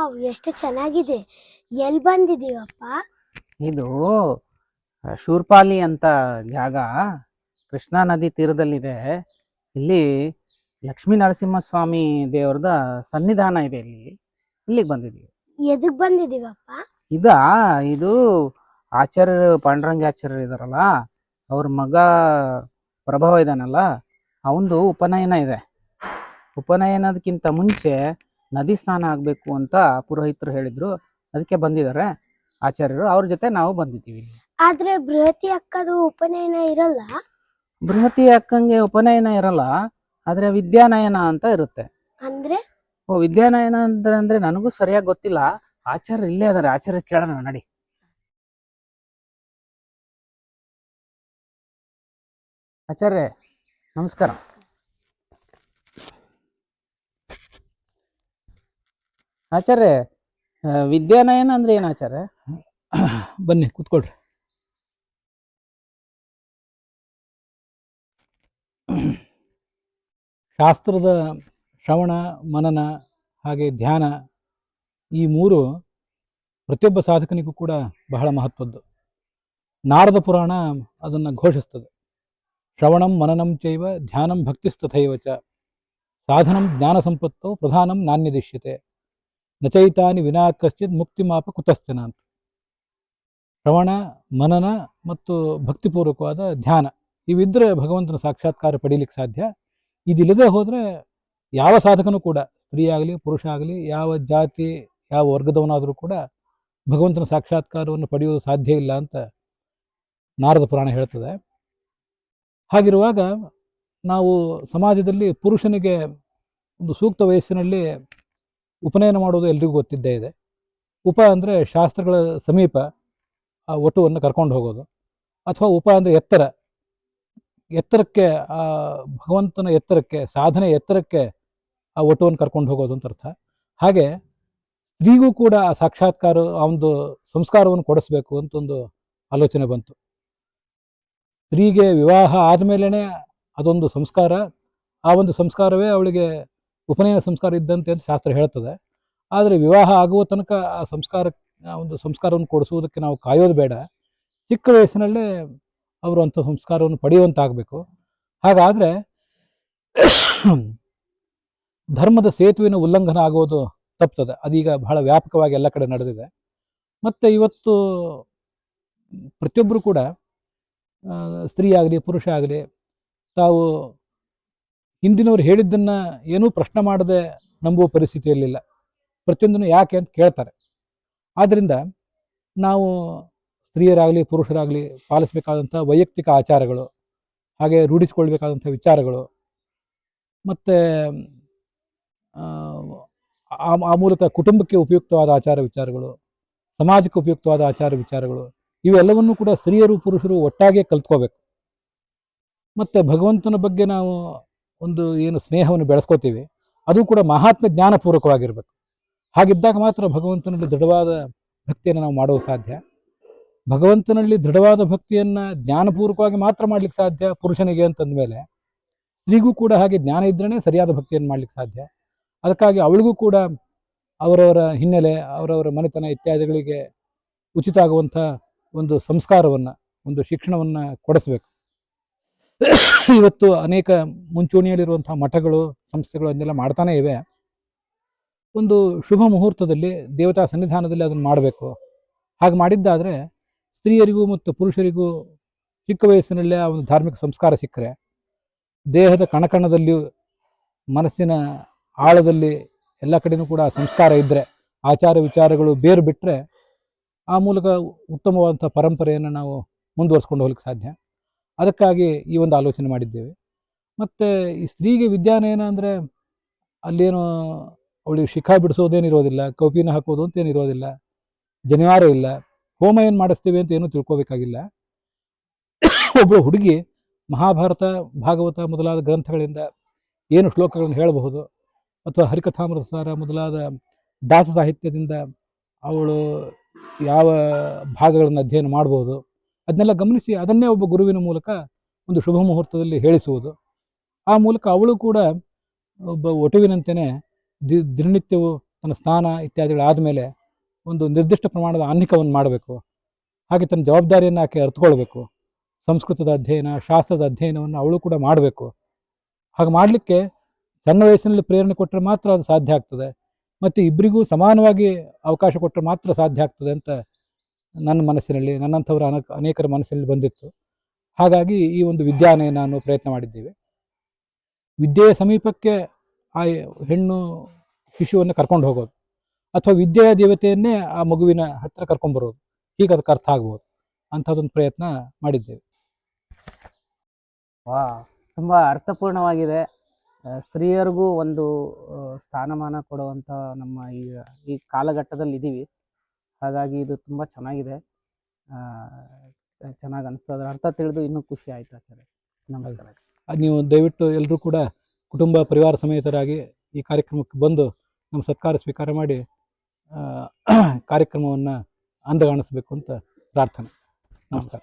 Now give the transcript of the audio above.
Wow, ಎಷ್ಟು ಚೆನ್ನಾಗಿದೆ. ಎಲ್ಲಿ ಬಂದಿದೀವಪ್ಪ? ಇದು ಶೂರ್ಪಾಲಿ ಅಂತ ಜಾಗ ಕೃಷ್ಣಾ ನದಿ ತೀರದಲ್ಲಿದೆ. ಇಲ್ಲಿ ಲಕ್ಷ್ಮೀ ನರಸಿಂಹಸ್ವಾಮಿ ದೇವ್ರದ ಸನ್ನಿಧಾನ ಇದೆ. ಇಲ್ಲಿಗೆ ಬಂದಿದ್ದೀವಿ. ಎದಕ್ ಬಂದಿದೀವಪ್ಪ? ಇದು ಆಚಾರ್ಯರು ಪಾಂಡುರಂಗಾಚಾರ್ಯರು ಇದಾರಲ್ಲ, ಅವ್ರ ಮಗ ಪ್ರಭಾವ ಇದಾನಲ್ಲ, ಅವಂದು ಉಪನಯನ ಇದೆ. ಉಪನಯನದಕ್ಕಿಂತ ಮುಂಚೆ ನದಿ ಸ್ನಾನ ಆಗಬೇಕು ಅಂತ ಪುರೋಹಿತರು ಹೇಳಿದ್ರು. ಅದಕ್ಕೆ ಬಂದಿದ್ದಾರೆ ಆಚಾರ್ಯರು. ಅವ್ರ ಜೊತೆ ನಾವು ಬಂದಿದ್ದೀವಿ. ಆದ್ರೆ ಬೃಹತಿ ಅಕ್ಕದು ಉಪನಯನ ಇರಲ್ಲ? ಬೃಹತಿ ಅಕ್ಕಂಗೆ ಉಪನಯನ ಇರಲ್ಲ, ಆದ್ರೆ ವಿದ್ಯಾನಯನ ಅಂತ ಇರುತ್ತೆ. ಅಂದ್ರೆ? ವಿದ್ಯಾನಯನ ಅಂದ್ರೆ ನನಗೂ ಸರಿಯಾಗಿ ಗೊತ್ತಿಲ್ಲ. ಆಚಾರ್ಯ ಇಲ್ಲೇ ಅದಾರೆ, ಆಚಾರ್ಯ ಕೇಳೋಣ ನಡಿ. ಆಚಾರ್ಯ ನಮಸ್ಕಾರ. ಆಚಾರ್ಯ, ವಿದ್ಯಾನಯನ ಅಂದ್ರೆ ಏನು ಆಚಾರ್ಯ? ಬನ್ನಿ ಕೂತ್ಕೊಳ್ರಿ. ಶಾಸ್ತ್ರದ ಶ್ರವಣ ಮನನ ಹಾಗೆ ಧ್ಯಾನ, ಈ ಮೂರು ಪ್ರತಿಯೊಬ್ಬ ಸಾಧಕನಿಗೂ ಕೂಡ ಬಹಳ ಮಹತ್ವದ್ದು. ನಾರದ ಪುರಾಣ ಅದನ್ನು ಘೋಷಿಸ್ತದೆ. ಶ್ರವಣಂ ಮನನಂ ಚೈವ ಧ್ಯಾನಂ ಭಕ್ತಿಸ್ತಥೈವ ಚ ಸಾಧನಂ ಜ್ಞಾನ ಸಂಪತ್ತೋ ಪ್ರಧಾನಂ ನಾಣ್ಯದಿಶ್ಯತೆ ನಚೈತಾನಿ ವಿನಾ ಕಶ್ಚಿತ್ ಮುಕ್ತಿಮಾಪ ಕುತಶ್ಚನ ಅಂತ. ಶ್ರವಣ ಮನನ ಮತ್ತು ಭಕ್ತಿಪೂರ್ವಕವಾದ ಧ್ಯಾನ ಇವಿದ್ರೆ ಭಗವಂತನ ಸಾಕ್ಷಾತ್ಕಾರ ಪಡೀಲಿಕ್ಕೆ ಸಾಧ್ಯ. ಇದಿಲ್ಲದೆ ಹೋದರೆ ಯಾವ ಸಾಧಕನೂ ಕೂಡ, ಸ್ತ್ರೀ ಆಗಲಿ ಪುರುಷ ಆಗಲಿ, ಯಾವ ಜಾತಿ ಯಾವ ವರ್ಗದವನಾದರೂ ಕೂಡ ಭಗವಂತನ ಸಾಕ್ಷಾತ್ಕಾರವನ್ನು ಪಡೆಯುವುದು ಸಾಧ್ಯ ಇಲ್ಲ ಅಂತ ನಾರದ ಪುರಾಣ ಹೇಳ್ತದೆ. ಹಾಗಿರುವಾಗ ನಾವು ಸಮಾಜದಲ್ಲಿ ಪುರುಷನಿಗೆ ಒಂದು ಸೂಕ್ತ ವಯಸ್ಸಿನಲ್ಲಿ ಉಪನಯನ ಮಾಡೋದು ಎಲ್ರಿಗೂ ಗೊತ್ತಿದ್ದೇ ಇದೆ. ಉಪ ಅಂದರೆ ಶಾಸ್ತ್ರಗಳ ಸಮೀಪ ಆ ವಟುವನ್ನು ಕರ್ಕೊಂಡು ಹೋಗೋದು, ಅಥವಾ ಉಪ ಅಂದರೆ ಎತ್ತರಕ್ಕೆ, ಆ ಭಗವಂತನ ಎತ್ತರಕ್ಕೆ, ಸಾಧನೆ ಎತ್ತರಕ್ಕೆ ಆ ವಟುವನ್ನು ಕರ್ಕೊಂಡು ಹೋಗೋದು ಅಂತ ಅರ್ಥ. ಹಾಗೆ ಸ್ತ್ರೀಗೂ ಕೂಡ ಆ ಸಾಕ್ಷಾತ್ಕಾರ, ಆ ಒಂದು ಸಂಸ್ಕಾರವನ್ನು ಕೊಡಿಸ್ಬೇಕು ಅಂತ ಒಂದು ಆಲೋಚನೆ ಬಂತು. ಸ್ತ್ರೀಗೆ ವಿವಾಹ ಆದಮೇಲೆ ಅದೊಂದು ಸಂಸ್ಕಾರ, ಆ ಒಂದು ಸಂಸ್ಕಾರವೇ ಅವಳಿಗೆ ಉಪನಯನ ಸಂಸ್ಕಾರ ಇದ್ದಂತೆ ಅಂತ ಶಾಸ್ತ್ರ ಹೇಳ್ತದೆ. ಆದರೆ ವಿವಾಹ ಆಗುವ ತನಕ ಆ ಒಂದು ಸಂಸ್ಕಾರವನ್ನು ಕೊಡಿಸುವುದಕ್ಕೆ ನಾವು ಕಾಯೋದು ಬೇಡ. ಚಿಕ್ಕ ವಯಸ್ಸಿನಲ್ಲೇ ಅವರು ಅಂಥ ಸಂಸ್ಕಾರವನ್ನು ಪಡೆಯುವಂತಾಗಬೇಕು. ಹಾಗಾದರೆ ಧರ್ಮದ ಸೇತುವಿನ ಉಲ್ಲಂಘನ ಆಗೋದು ತಪ್ತದೆ. ಅದೀಗ ಬಹಳ ವ್ಯಾಪಕವಾಗಿ ಎಲ್ಲ ಕಡೆ ನಡೆದಿದೆ. ಮತ್ತು ಇವತ್ತು ಪ್ರತಿಯೊಬ್ಬರು ಕೂಡ, ಸ್ತ್ರೀ ಆಗಲಿ ಪುರುಷ ಆಗಲಿ, ತಾವು ಹಿಂದಿನವ್ರು ಹೇಳಿದ್ದನ್ನು ಏನೂ ಪ್ರಶ್ನೆ ಮಾಡದೆ ನಂಬುವ ಪರಿಸ್ಥಿತಿಯಲ್ಲಿಲ್ಲ. ಪ್ರತಿಯೊಂದನ್ನು ಯಾಕೆ ಅಂತ ಕೇಳ್ತಾರೆ. ಆದ್ದರಿಂದ ನಾವು ಸ್ತ್ರೀಯರಾಗಲಿ ಪುರುಷರಾಗಲಿ ಪಾಲಿಸಬೇಕಾದಂಥ ವೈಯಕ್ತಿಕ ಆಚಾರಗಳು, ಹಾಗೆ ರೂಢಿಸಿಕೊಳ್ಬೇಕಾದಂಥ ವಿಚಾರಗಳು, ಮತ್ತು ಆ ಮೂಲಕ ಕುಟುಂಬಕ್ಕೆ ಉಪಯುಕ್ತವಾದ ಆಚಾರ ವಿಚಾರಗಳು, ಸಮಾಜಕ್ಕೆ ಉಪಯುಕ್ತವಾದ ಆಚಾರ ವಿಚಾರಗಳು, ಇವೆಲ್ಲವನ್ನೂ ಕೂಡ ಸ್ತ್ರೀಯರು ಪುರುಷರು ಒಟ್ಟಾಗೆ ಕಲ್ತ್ಕೋಬೇಕು. ಮತ್ತು ಭಗವಂತನ ಬಗ್ಗೆ ನಾವು ಒಂದು ಏನು ಸ್ನೇಹವನ್ನು ಬೆಳೆಸ್ಕೋತೀವಿ, ಅದು ಕೂಡ ಮಹಾತ್ಮ ಜ್ಞಾನಪೂರ್ವಕವಾಗಿರಬೇಕು. ಹಾಗಿದ್ದಾಗ ಮಾತ್ರ ಭಗವಂತನಲ್ಲಿ ದೃಢವಾದ ಭಕ್ತಿಯನ್ನು ನಾವು ಮಾಡೋದು ಸಾಧ್ಯ. ಭಗವಂತನಲ್ಲಿ ದೃಢವಾದ ಭಕ್ತಿಯನ್ನು ಜ್ಞಾನಪೂರ್ವಕವಾಗಿ ಮಾತ್ರ ಮಾಡ್ಲಿಕ್ಕೆ ಸಾಧ್ಯ ಪುರುಷನಿಗೆ ಅಂತಂದಮೇಲೆ, ಸ್ತ್ರೀಗೂ ಕೂಡ ಹಾಗೆ ಜ್ಞಾನ ಇದ್ರೇ ಸರಿಯಾದ ಭಕ್ತಿಯನ್ನು ಮಾಡ್ಲಿಕ್ಕೆ ಸಾಧ್ಯ. ಅದಕ್ಕಾಗಿ ಅವಳಿಗೂ ಕೂಡ ಅವರವರ ಹಿನ್ನೆಲೆ, ಅವರವರ ಮನೆತನ ಇತ್ಯಾದಿಗಳಿಗೆ ಉಚಿತ ಆಗುವಂಥ ಒಂದು ಸಂಸ್ಕಾರವನ್ನು, ಒಂದು ಶಿಕ್ಷಣವನ್ನು ಕೊಡಿಸ್ಬೇಕು. ಇವತ್ತು ಅನೇಕ ಮುಂಚೂಣಿಯಲ್ಲಿರುವಂಥ ಮಠಗಳು, ಸಂಸ್ಥೆಗಳು ಅದನ್ನೆಲ್ಲ ಮಾಡ್ತಾನೇ ಇವೆ. ಒಂದು ಶುಭ ಮುಹೂರ್ತದಲ್ಲಿ ದೇವತಾ ಸನ್ನಿಧಾನದಲ್ಲಿ ಅದನ್ನು ಮಾಡಬೇಕು. ಹಾಗೆ ಮಾಡಿದ್ದಾದರೆ ಸ್ತ್ರೀಯರಿಗೂ ಮತ್ತು ಪುರುಷರಿಗೂ ಚಿಕ್ಕ ವಯಸ್ಸಿನಲ್ಲೇ ಆ ಒಂದು ಧಾರ್ಮಿಕ ಸಂಸ್ಕಾರ ಸಿಕ್ಕರೆ, ದೇಹದ ಕಣಕಣದಲ್ಲಿ, ಮನಸ್ಸಿನ ಆಳದಲ್ಲಿ ಎಲ್ಲ ಕಡೆಯೂ ಕೂಡ ಸಂಸ್ಕಾರ ಇದ್ದರೆ, ಆಚಾರ ವಿಚಾರಗಳು ಬೇರು ಬಿಟ್ಟರೆ, ಆ ಮೂಲಕ ಉತ್ತಮವಾದಂಥ ಪರಂಪರೆಯನ್ನು ನಾವು ಮುಂದುವರಿಸ್ಕೊಂಡು ಹೋಗ್ಲಿಕ್ಕೆ ಸಾಧ್ಯ. ಅದಕ್ಕಾಗಿ ಈ ಒಂದು ಆಲೋಚನೆ ಮಾಡಿದ್ದೇವೆ. ಮತ್ತು ಈ ಸ್ತ್ರೀಗೆ ವಿದ್ಯಾನಯನ ಅಂದರೆ ಅಲ್ಲೇನು ಅವಳಿಗೆ ಶಿಖಾ ಬಿಡಿಸೋದೇನಿರೋದಿಲ್ಲ, ಕೌಪಿನ ಹಾಕೋದು ಅಂತೇನಿರೋದಿಲ್ಲ, ಜನಿವಾರ ಇಲ್ಲ, ಹೋಮ ಏನು ಮಾಡಿಸ್ತೀವಿ ಅಂತ ಏನೂ ತಿಳ್ಕೊಬೇಕಾಗಿಲ್ಲ. ಒಬ್ಬಳು ಹುಡುಗಿ ಮಹಾಭಾರತ ಭಾಗವತ ಮೊದಲಾದ ಗ್ರಂಥಗಳಿಂದ ಏನು ಶ್ಲೋಕಗಳನ್ನು ಹೇಳಬಹುದು, ಅಥವಾ ಹರಿಕಥಾಮೃತಸಾರ ಮೊದಲಾದ ದಾಸ ಸಾಹಿತ್ಯದಿಂದ ಅವಳು ಯಾವ ಭಾಗಗಳನ್ನು ಅಧ್ಯಯನ ಮಾಡಬಹುದು, ಅದನ್ನೆಲ್ಲ ಗಮನಿಸಿ ಅದನ್ನೇ ಒಬ್ಬ ಗುರುವಿನ ಮೂಲಕ ಒಂದು ಶುಭ ಮುಹೂರ್ತದಲ್ಲಿ ಹೇಳಿಸುವುದು. ಆ ಮೂಲಕ ಅವಳು ಕೂಡ ಒಬ್ಬ ವಟುವಿನಂತೆಯೇ ದಿನನಿತ್ಯವೂ ತನ್ನ ಸ್ನಾನ ಇತ್ಯಾದಿಗಳಾದ ಮೇಲೆ ಒಂದು ನಿರ್ದಿಷ್ಟ ಪ್ರಮಾಣದ ಆನ್ನಿಕವನ್ನು ಮಾಡಬೇಕು. ಹಾಗೆ ತನ್ನ ಜವಾಬ್ದಾರಿಯನ್ನು ಆಕೆ ಅರ್ಥಕೊಳ್ಬೇಕು. ಸಂಸ್ಕೃತದ ಅಧ್ಯಯನ, ಶಾಸ್ತ್ರದ ಅಧ್ಯಯನವನ್ನು ಅವಳು ಕೂಡ ಮಾಡಬೇಕು. ಹಾಗೆ ಮಾಡಲಿಕ್ಕೆ ಸಣ್ಣ ವಯಸ್ಸಿನಲ್ಲಿ ಪ್ರೇರಣೆ ಕೊಟ್ಟರೆ ಮಾತ್ರ ಅದು ಸಾಧ್ಯ ಆಗ್ತದೆ. ಮತ್ತು ಇಬ್ಬರಿಗೂ ಸಮಾನವಾಗಿ ಅವಕಾಶ ಕೊಟ್ಟರೆ ಮಾತ್ರ ಸಾಧ್ಯ ಆಗ್ತದೆ ಅಂತ ನನ್ನ ಮನಸ್ಸಿನಲ್ಲಿ, ನನ್ನಂಥವರ ಅನೇಕರ ಮನಸ್ಸಿನಲ್ಲಿ ಬಂದಿತ್ತು. ಹಾಗಾಗಿ ಈ ಒಂದು ವಿದ್ಯಾನಯನ ಅನ್ನೋ ಪ್ರಯತ್ನ ಮಾಡಿದ್ದೀವಿ. ವಿದ್ಯೆಯ ಸಮೀಪಕ್ಕೆ ಆ ಹೆಣ್ಣು ಶಿಶುವನ್ನು ಕರ್ಕೊಂಡು ಹೋಗೋದು, ಅಥವಾ ವಿದ್ಯೆಯ ದೇವತೆಯನ್ನೇ ಆ ಮಗುವಿನ ಹತ್ತಿರ ಕರ್ಕೊಂಡ್ಬರೋದು, ಹೀಗೆ ಅದಕ್ಕೆ ಅರ್ಥ ಆಗ್ಬೋದು ಅಂಥದ್ದೊಂದು ಪ್ರಯತ್ನ ಮಾಡಿದ್ದೇವೆ. ವಾ, ತುಂಬ ಅರ್ಥಪೂರ್ಣವಾಗಿದೆ. ಸ್ತ್ರೀಯರಿಗೂ ಒಂದು ಸ್ಥಾನಮಾನ ಕೊಡುವಂಥ ನಮ್ಮ ಈ ಕಾಲಘಟ್ಟದಲ್ಲಿ ಇದ್ದೀವಿ. ಹಾಗಾಗಿ ಇದು ತುಂಬ ಚೆನ್ನಾಗಿದೆ, ಚೆನ್ನಾಗಿ ಅನಿಸ್ತು. ಅದರ ಅರ್ಥ ತಿಳಿದು ಇನ್ನೂ ಖುಷಿ ಆಯಿತು ಆಚಾರ್ಯ. ನಮಸ್ಕಾರ. ನೀವು ದಯವಿಟ್ಟು ಎಲ್ಲರೂ ಕೂಡ ಕುಟುಂಬ ಪರಿವಾರ ಸಮೇತರಾಗಿ ಈ ಕಾರ್ಯಕ್ರಮಕ್ಕೆ ಬಂದು ನಮ್ಮ ಸತ್ಕಾರ ಸ್ವೀಕಾರ ಮಾಡಿ ಕಾರ್ಯಕ್ರಮವನ್ನು ಅಂದಗಾಣಿಸ್ಬೇಕು ಅಂತ ಪ್ರಾರ್ಥನೆ. ನಮಸ್ಕಾರ.